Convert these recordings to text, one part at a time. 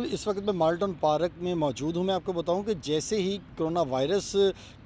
इस वक्त मैं माल्टन पार्क में मौजूद हूँ। मैं आपको बताऊँ कि जैसे ही कोरोना वायरस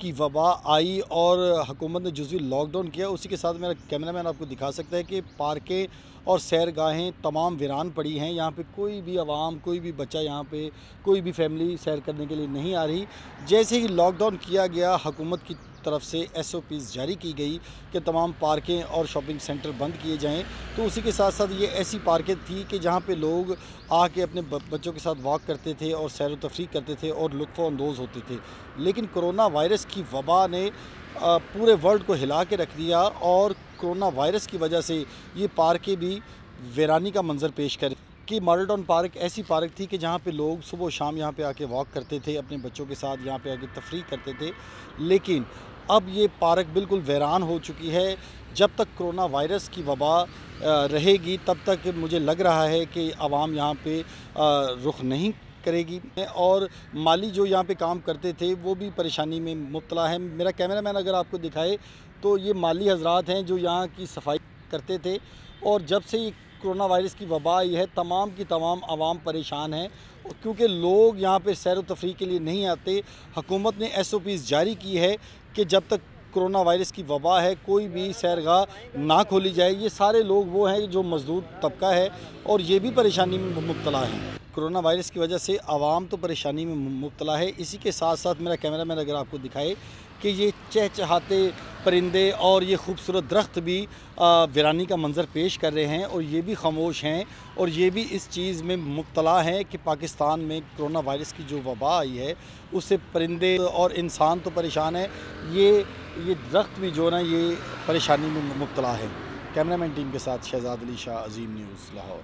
की वबा आई और हुकूमत ने जुज़वी लॉकडाउन किया, उसी के साथ मेरा कैमरामैन आपको दिखा सकता है कि पार्कें और सैरगाहें तमाम वीरान पड़ी हैं। यहाँ पे कोई भी आवाम, कोई भी बच्चा, यहाँ पे कोई भी फैमिली सैर करने के लिए नहीं आ रही। जैसे ही लॉकडाउन किया गया, हुकूमत की तरफ से SOPs जारी की गई कि तमाम पार्कें और शॉपिंग सेंटर बंद किए जाएं, तो उसी के साथ साथ ये ऐसी पार्कें थी कि जहाँ पे लोग आके अपने बच्चों के साथ वॉक करते थे और सैर व तफरीह करते थे और लुत्फ़ अंदोज़ होते थे। लेकिन कोरोना वायरस की वबा ने पूरे वर्ल्ड को हिला के रख दिया और कोरोना वायरस की वजह से ये पार्कें भी वीरानी का मंजर पेश कर कि मॉडल टाउन पार्क ऐसी पार्क थी कि जहाँ पे लोग सुबह शाम यहाँ पे आके वॉक करते थे, अपने बच्चों के साथ यहाँ पे आके तफरीह करते थे। लेकिन अब ये पार्क बिल्कुल वीरान हो चुकी है। जब तक कोरोना वायरस की वबा रहेगी, तब तक मुझे लग रहा है कि आवाम यहाँ पे रुख नहीं करेगी और माली जो यहाँ पे काम करते थे वो भी परेशानी में मुब्तला है। मेरा कैमरामैन अगर आपको दिखाए तो ये माली हजरात हैं जो यहाँ की सफाई करते थे, और जब से ये कोरोना वायरस की वबा आई है, तमाम की तमाम आवाम परेशान है क्योंकि लोग यहाँ पे सैर व तफरीह के लिए नहीं आते। हुकूमत ने SOPs जारी की है कि जब तक कोरोना वायरस की वबा है, कोई भी सैरगाह ना खोली जाए। ये सारे लोग वो हैं जो मज़दूर तबका है और ये भी परेशानी में मुब्तला है। कोरोना वायरस की वजह से आवाम तो परेशानी में मुब्तला है। इसी के साथ साथ मेरा कैमरामैन अगर आपको दिखाए कि ये चहचहाते परिंदे और ये खूबसूरत दरख्त भी वीरानी का मंज़र पेश कर रहे हैं और ये भी खामोश हैं और ये भी इस चीज़ में मुब्तला हैं कि पाकिस्तान में कोरोना वायरस की जो वबा आई है उससे परिंदे और इंसान तो परेशान है, ये दरख्त भी जो ना ये परेशानी में मुब्तला है। कैमरामैन टीम के साथ शहजाद अली शाह, अजीम न्यूज़, लाहौर।